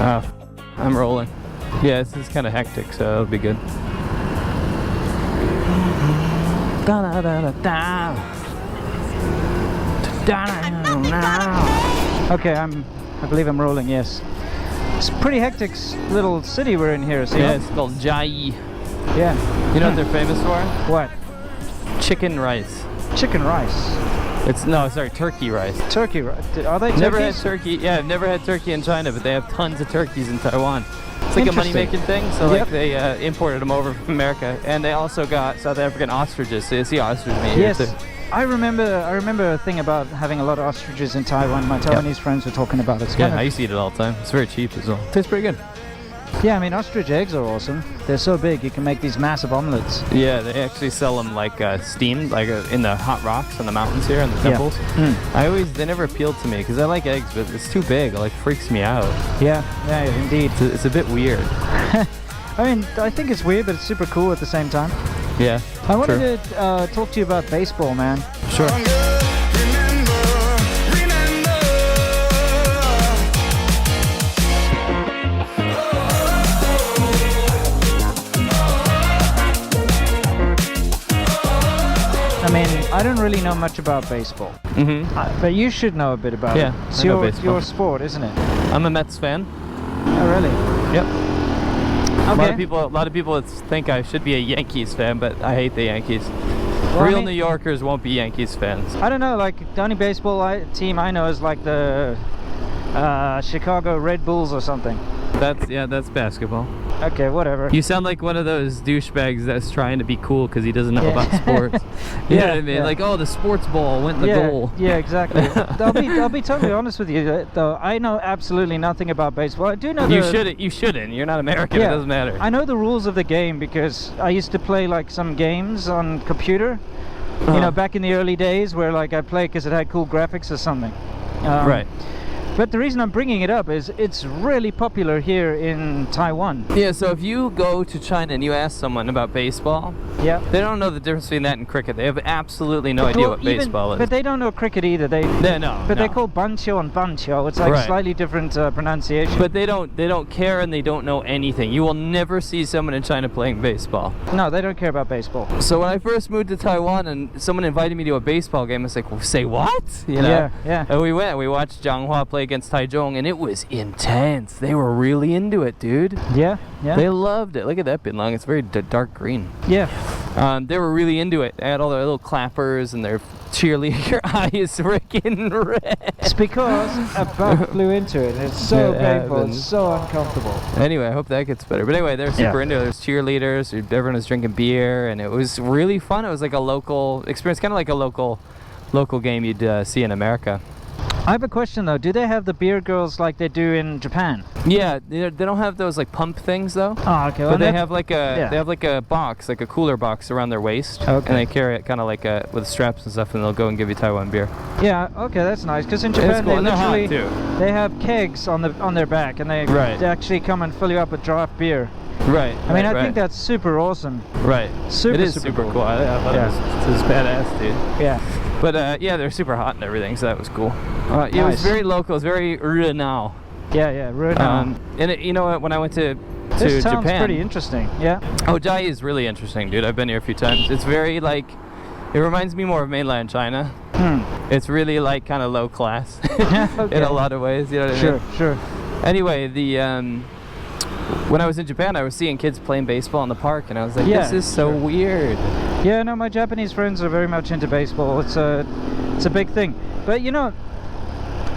I'm rolling. Yeah, this is kind of hectic, so it'll be good. Okay, I believe I'm rolling, yes. It's a pretty hectic little city we're in here, so yeah, it's called Chaiyi. Yeah. You know what they're famous for? What? Chicken rice. Chicken rice. Turkey rice. Turkey rice. Are they turkeys? Never had turkey. Yeah, I've never had turkey in China, but they have tons of turkeys in Taiwan. It's like a money-making thing, so like they imported them over from America, and they also got South African ostriches. So you see ostrich meat here too. I remember a thing about having a lot of ostriches in Taiwan. My Taiwanese friends were talking about it. I used to eat it all the time. It's very cheap as well. Tastes pretty good. Yeah, I mean, ostrich eggs are awesome. They're so big, you can make these massive omelets. Yeah, they actually sell them like steamed, like in the hot rocks on the mountains here and the temples. They never appealed to me because I like eggs, but it's too big. It like freaks me out. Yeah, indeed. It's a bit weird. I mean, I think it's weird, but it's super cool at the same time. Yeah. I wanted to talk to you about baseball, man. Sure. I mean, I don't really know much about baseball, but you should know a bit about it. It's your sport, isn't it? I'm a Mets fan. Oh, really? Yep. Okay. A lot of people think I should be a Yankees fan, but I hate the Yankees. Well, Real New Yorkers won't be Yankees fans. I don't know, like the only baseball team I know is like the Chicago Red Bulls or something. That's basketball. Okay, whatever. You sound like one of those douchebags that's trying to be cool because he doesn't know about sports. You know what I mean? Yeah. Like, oh, the sports ball went in the goal. Yeah, exactly. I'll be totally honest with you, though. I know absolutely nothing about baseball. I do know You shouldn't. You're not American. Yeah, it doesn't matter. I know the rules of the game because I used to play like some games on computer. You know, back in the early days where like I played because it had cool graphics or something. Right. But the reason I'm bringing it up is it's really popular here in Taiwan. Yeah, so if you go to China and you ask someone about baseball, they don't know the difference between that and cricket. They have absolutely no idea what baseball is. But they don't know cricket either. They call banqiu and banqiu. It's like slightly different pronunciation. But they don't care and they don't know anything. You will never see someone in China playing baseball. No, they don't care about baseball. So when I first moved to Taiwan and someone invited me to a baseball game, I was like, well, say what? You know? Yeah. And we went. We watched Jianghua play against Taichung, and it was intense. They were really into it, dude. Yeah. They loved it. Look at that binlang. It's very dark green. Yeah. They were really into it. They had all their little clappers and their cheerleader. Your eye is freaking red. It's because a bug flew into it. It's so painful. It's so uncomfortable. Anyway, I hope that gets better. But anyway, they're super into it. There's cheerleaders. Everyone was drinking beer, and it was really fun. It was like a local experience, kind of like a local game you'd see in America. I have a question though. Do they have the beer girls like they do in Japan? Yeah, they don't have those like pump things though. Oh, okay. But they have like a box, like a cooler box around their waist. Okay. And they carry it kind of like with straps and stuff, and they'll go and give you Taiwan beer. Yeah. Okay, that's nice. Because in Japan cool. they have kegs on their back, and they actually come and fill you up with draft beer. Right. I mean, I think that's super awesome. Right. It is super cool. I thought it was badass, dude. Yeah. But they're super hot and everything, so that was cool. It was very local. It was very Renao. Yeah, Renao. And you know what? When I went to this sounds Japan, pretty interesting. Yeah. Oh, Chaiyi is really interesting, dude. I've been here a few times. It's very like, it reminds me more of mainland China. It's really like kind of low class in a lot of ways. You know what I mean? Sure. Anyway, when I was in Japan, I was seeing kids playing baseball in the park, and I was like, this is so weird. Yeah, no, my Japanese friends are very much into baseball. It's a big thing. But you know,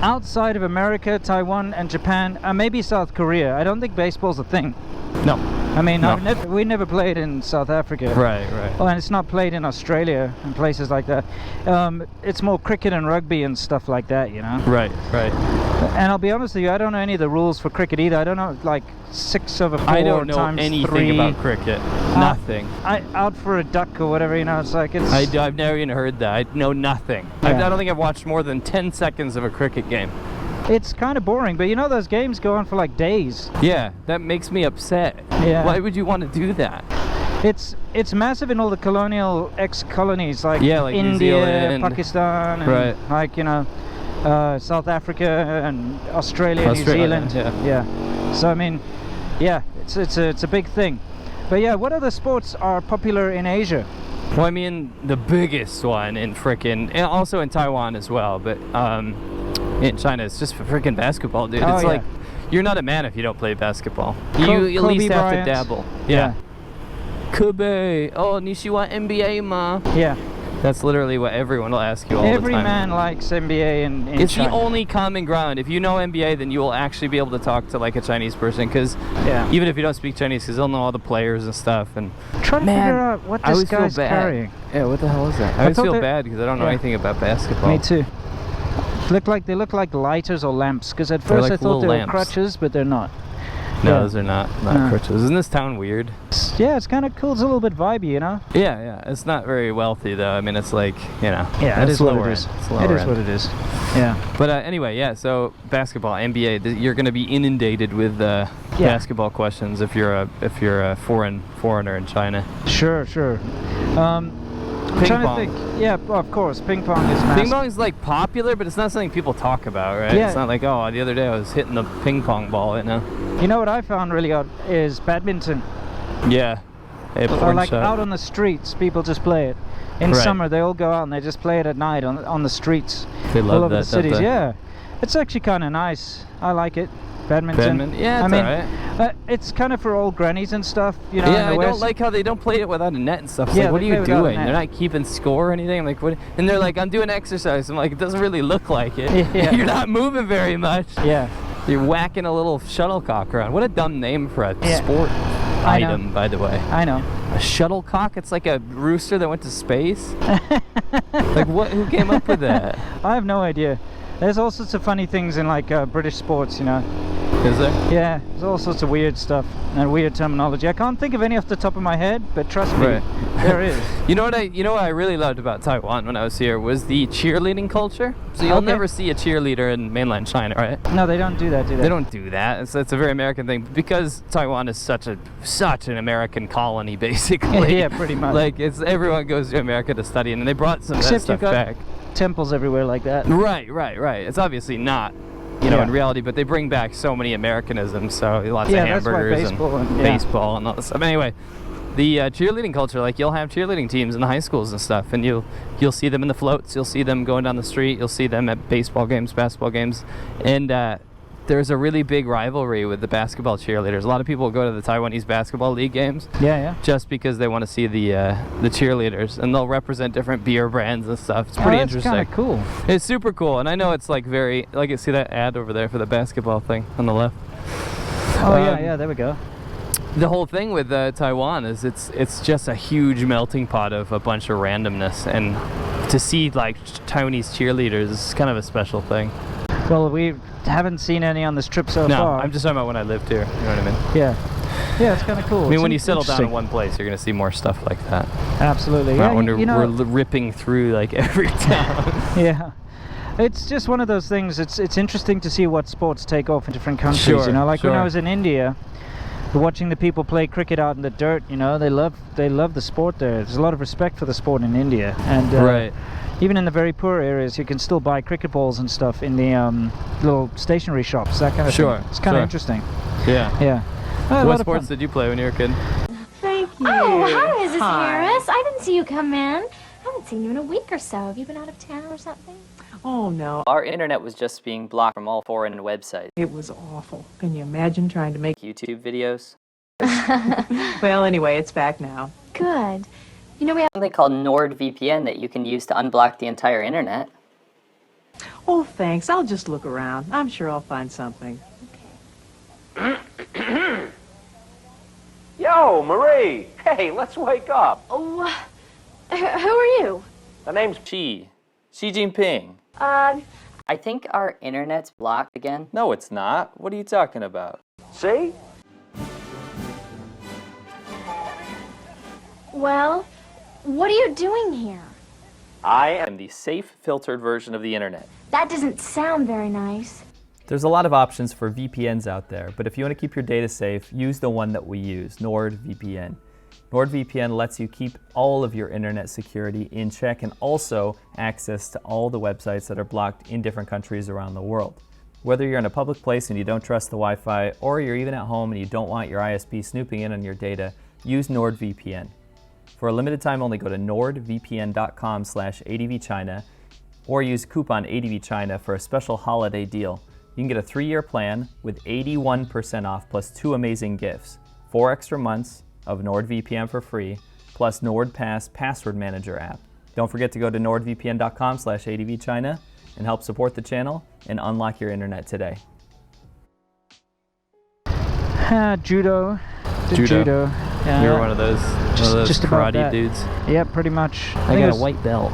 outside of America, Taiwan, and Japan, and maybe South Korea, I don't think baseball's a thing. No. I mean, we never played in South Africa. Right. Oh, and it's not played in Australia and places like that. It's more cricket and rugby and stuff like that, you know? Right. And I'll be honest with you, I don't know any of the rules for cricket either. I don't know, like 6 over 4 times 3. I don't know anything about cricket. Nothing. Out for a duck or whatever, you know, it's like it's... I've never even heard that. I know nothing. Yeah. I don't think I've watched more than 10 seconds of a cricket game. It's kind of boring, but you know those games go on for like days. Yeah, that makes me upset. Yeah. Why would you want to do that? It's massive in all the colonial ex-colonies like New India, Zealand, Pakistan, and like, you know, South Africa and Australia, New Zealand. Yeah. So I mean, yeah, it's a big thing. But yeah, what other sports are popular in Asia? Well, I mean, the biggest one in and also in Taiwan as well, but in China, it's just frickin' basketball, dude. It's like, you're not a man if you don't play basketball. You at least have to dabble. Yeah. Kobe, oh, 你喜欢 NBA 吗? Yeah. That's literally what everyone will ask you all the time. Every man likes NBA in It's China. the only common ground. If you know NBA, then you will actually be able to talk to like a Chinese person, because even if you don't speak Chinese, because they'll know all the players and stuff. And trying to figure out what this guy's carrying. Yeah, what the hell is that? I always feel bad because I don't know anything about basketball. Me too. They look like lighters or lamps, because at first I thought they were crutches, but they're not. No, those are not crutches. Isn't this town weird? Yeah, it's kind of cool. It's a little bit vibey, you know? Yeah. It's not very wealthy, though. I mean, it's like, you know. Yeah, it is what it is. It is what it is. Yeah. But anyway, yeah, so basketball, NBA, you're going to be inundated with basketball questions if you're a foreigner in China. Sure. Ping pong. Think. Yeah, of course. Ping pong is massive. Ping pong is like popular, but it's not something people talk about, right? Yeah. It's not like, oh, the other day I was hitting the ping pong ball, you know? You know what I found really odd is badminton. Yeah. Or like out on the streets, people just play it. In summer, they all go out and they just play it at night on the streets. They love all over that, the cities. don't they? Yeah. It's actually kind of nice. I like it. Badminton. Yeah, it's alright. It's kind of for old grannies and stuff, you know. Yeah, I don't like how they don't play it without a net and stuff. It's like, what are you doing? They're not keeping score or anything. I'm like, what? And they're like, I'm doing exercise. I'm like, it doesn't really look like it. Yeah. You're not moving very much. Yeah. You're whacking a little shuttlecock around. What a dumb name for a sport item, by the way. I know. A shuttlecock? It's like a rooster that went to space? Like, what? Who came up with that? I have no idea. There's all sorts of funny things in like British sports, you know. Is there? Yeah, there's all sorts of weird stuff and weird terminology. I can't think of any off the top of my head, but trust me, there is. You know what I really loved about Taiwan when I was here was the cheerleading culture. So you'll never see a cheerleader in mainland China, right? No, they don't do that, do they? They don't do that. It's a very American thing, because Taiwan is such an American colony, basically. Yeah, pretty much. Like, everyone goes to America to study, and they brought some of that stuff back. Temples everywhere like that. Right. It's obviously not, in reality, but they bring back so many Americanisms, so lots of hamburgers and baseball and all this stuff. Anyway, the cheerleading culture, like, you'll have cheerleading teams in the high schools and stuff, and you'll see them in the floats, you'll see them going down the street, you'll see them at baseball games, basketball games, and there's a really big rivalry with the basketball cheerleaders. A lot of people go to the Taiwanese basketball league games, just because they want to see the cheerleaders, and they'll represent different beer brands and stuff. It's pretty interesting. Kind of cool. It's super cool, and I know it's like very, like, you see that ad over there for the basketball thing on the left. Oh yeah, there we go. The whole thing with Taiwan is it's just a huge melting pot of a bunch of randomness, and to see like Taiwanese cheerleaders is kind of a special thing. Well, we haven't seen any on this trip so far. No, I'm just talking about when I lived here. You know what I mean? Yeah, it's kind of cool. I mean, when you settle down in one place, you're going to see more stuff like that. Absolutely. Not when we're ripping through like every town. Yeah. It's just one of those things. It's interesting to see what sports take off in different countries. When I was in India, watching the people play cricket out in the dirt, they love the sport there. There's a lot of respect for the sport in India, and even in the very poor areas, you can still buy cricket balls and stuff in the little stationery shops, that kind of thing. It's kind of interesting. Yeah. What sports did you play when you were a kid? Thank you. Oh, hi, Mrs. Harris. I didn't see you come in. I haven't seen you in a week or so. Have you been out of town or something? Oh, no. Our internet was just being blocked from all foreign websites. It was awful. Can you imagine trying to make YouTube videos? Well, anyway, it's back now. Good. We have something called NordVPN that you can use to unblock the entire internet. Oh, thanks. I'll just look around. I'm sure I'll find something. Okay. Yo, Marie! Hey, let's wake up. Oh, who are you? The name's Xi Jinping. I think our internet's blocked again. No, it's not. What are you talking about? See? Well, what are you doing here? I am I'm the safe, filtered version of the internet. That doesn't sound very nice. There's a lot of options for VPNs out there, but if you want to keep your data safe, use the one that we use, NordVPN. NordVPN lets you keep all of your internet security in check and also access to all the websites that are blocked in different countries around the world. Whether you're in a public place and you don't trust the Wi-Fi, or you're even at home and you don't want your ISP snooping in on your data, use NordVPN. For a limited time only, go to nordvpn.com/ADVChina or use coupon ADVChina for a special holiday deal. You can get a 3-year plan with 81% off plus 2 amazing gifts, 4 extra months of NordVPN for free, plus NordPass Password Manager app. Don't forget to go to nordvpn.com/ADVChina and help support the channel and unlock your internet today. Judo. Judo. Yeah. You're one of those Just about karate that. dudes. Yeah, pretty much. I got a white belt.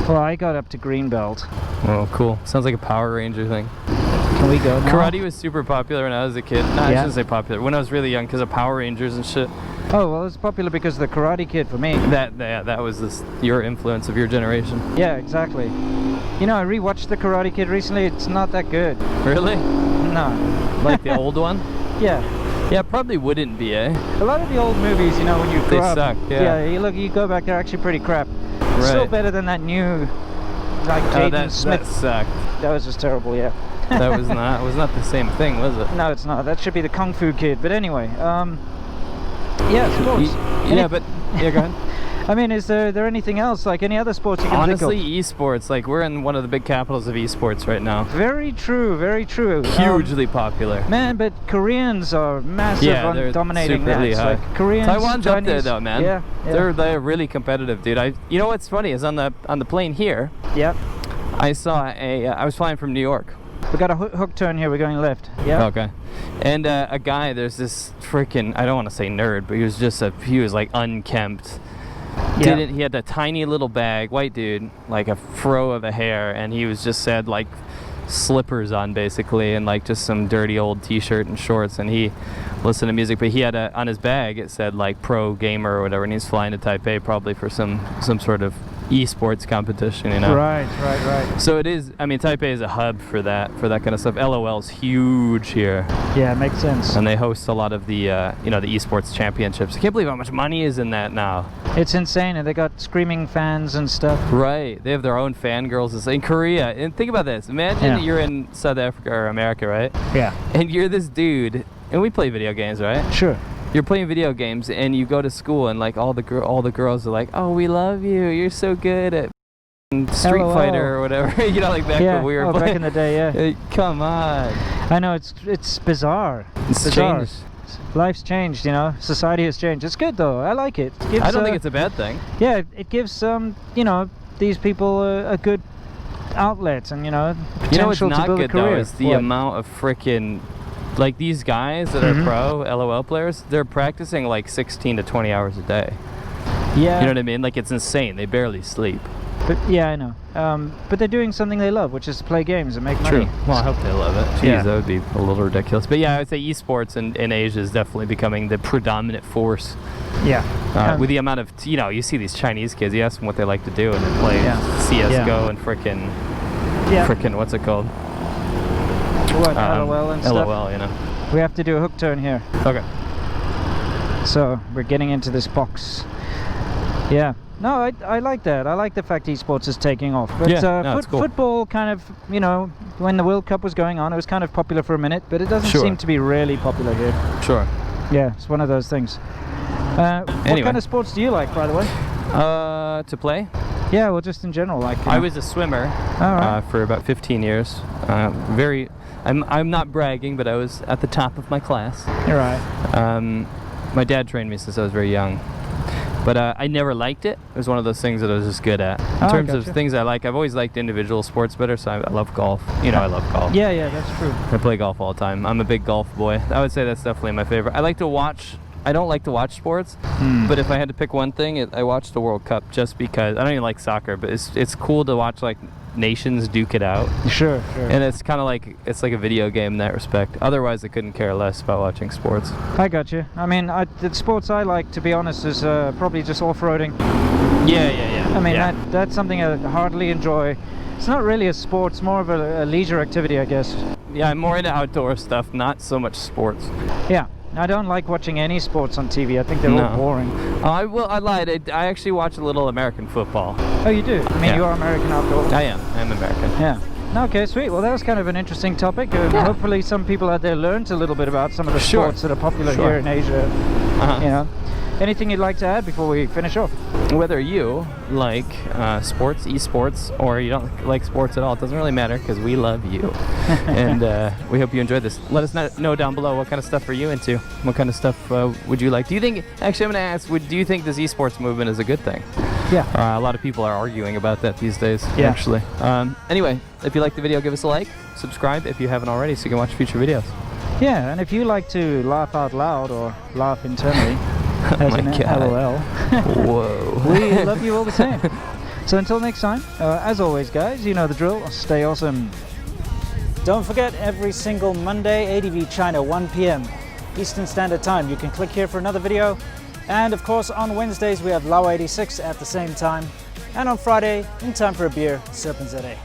Well, I got up to green belt. Oh, cool. Sounds like a Power Ranger thing. Can we go now? Karate was super popular when I was a kid. No, I shouldn't say popular. When I was really young, because of Power Rangers and shit. Oh, well, it's popular because of the Karate Kid for me. That was your influence of your generation. Yeah, exactly. You know, I rewatched the Karate Kid recently. It's not that good. Really? No. Like the old one? Yeah. Yeah, probably wouldn't be, eh? A lot of the old movies, you know, when you grow up, suck, yeah. you go back, they're actually pretty crap. Still better than that new, like Jaden Smith. That sucked. That was just terrible, yeah. That was not the same thing, was it? No, it's not. That should be the Kung Fu Kid. But anyway, yeah, sports. Go ahead. I mean, is there anything else, like any other sports you can Honestly, think of? esports, like we're in one of the big capitals of esports right now. Very true, very true. Hugely popular. Man, but Koreans are massive on dominating that. Really high. Like Koreans, Taiwan's Chinese, up there though, man. Yeah. They're really competitive, dude. You know what's funny is on the plane here. Yep. I saw I was flying from New York. We got a hook turn here. We're going left. Yeah. Okay. And a guy, there's this freaking, I don't want to say nerd, but he was like unkempt. Yeah. He had a tiny little bag, white dude, like a fro of a hair, and he was just had like slippers on basically, and like just some dirty old t-shirt and shorts, and he listened to music, but he had on his bag it said like pro gamer or whatever, and he's flying to Taipei probably for some sort of esports competition, you know. Right. So it is, I mean, Taipei is a hub for that kind of stuff. LOL's huge here. Yeah, it makes sense. And they host a lot of the the esports championships. I can't believe how much money is in that now. It's insane, and they got screaming fans and stuff. Right, they have their own fangirls in Korea. And think about this, imagine you're in South Africa or America, right? Yeah. And you're this dude, and we play video games, right? Sure. You're playing video games, and you go to school, and like all the girls are like, "Oh, we love you. You're so good at Street Fighter or whatever." You know, like back when we were playing. Back in the day, yeah. Come on. I know, it's bizarre. It's bizarre. changed. Life's changed, you know. Society has changed. It's good though. I like it. I don't think it's a bad thing. Yeah, it gives these people a good outlet, and potential what's not to build good a career. though is the amount of frickin', like these guys that are pro LOL players, they're practicing like 16 to 20 hours a day. Yeah. You know what I mean? Like it's insane. They barely sleep. But yeah, I know. But they're doing something they love, which is to play games and make money. True. Well, I hope they love it. Jeez, Yeah. that would be a little ridiculous. But yeah, I would say esports in Asia is definitely becoming the predominant force. Yeah. With the amount of, you see these Chinese kids, you ask them what they like to do, and they play CSGO and frickin', what's it called? What, LOL and stuff? LOL, you know. We have to do a hook turn here. Okay. So, we're getting into this box. Yeah. No, I like that. I like the fact esports is taking off. But it's cool. Football kind of, when the World Cup was going on, it was kind of popular for a minute, but it doesn't seem to be really popular here. Sure. Yeah, it's one of those things. What kind of sports do you like, by the way? To play? Yeah, well, just in general, like. I was a swimmer for about 15 years. I'm not bragging, but I was at the top of my class. You're right. My dad trained me since I was very young. But I never liked it. It was one of those things that I was just good at. In terms of things I like, I've always liked individual sports better, so I love golf. I love golf. Yeah, that's true. I play golf all the time. I'm a big golf boy. I would say that's definitely my favorite. I like to watch. I don't like to watch sports, but if I had to pick one thing, I watch the World Cup just because. I don't even like soccer, but it's cool to watch like nations duke it out. Sure. And it's kind of like a video game in that respect. Otherwise, I couldn't care less about watching sports. I got you. I mean, the sports I like, to be honest, is probably just off-roading. Yeah. I mean, that's something I hardly enjoy. It's not really a sport. It's more of a leisure activity, I guess. Yeah, I'm more into outdoor stuff, not so much sports. Yeah. I don't like watching any sports on TV. I think they're all boring. I lied. I actually watch a little American football. Oh, you do? I mean, you are American after all. I am. I'm American. Yeah. Okay, sweet. Well, that was kind of an interesting topic. Hopefully some people out there learned a little bit about some of the sports that are popular here in Asia. You know. Anything you'd like to add before we finish off? Whether you like sports, esports, or you don't like sports at all, it doesn't really matter because we love you. And we hope you enjoyed this. Let us know down below what kind of stuff are you into? What kind of stuff would you like? Do you think, actually I'm going to ask, do you think this esports movement is a good thing? Yeah. A lot of people are arguing about that these days, actually. Anyway, if you liked the video, give us a like. Subscribe if you haven't already so you can watch future videos. Yeah, and if you like to laugh out loud or laugh internally, as in LOL. Whoa. We love you all the same. So until next time, as always guys, you know the drill, stay awesome. Don't forget, every single Monday, ADV China, 1 p.m. Eastern Standard Time. You can click here for another video. And of course on Wednesdays we have Lao 86 at the same time. And on Friday, in time for a beer, SerpentZA.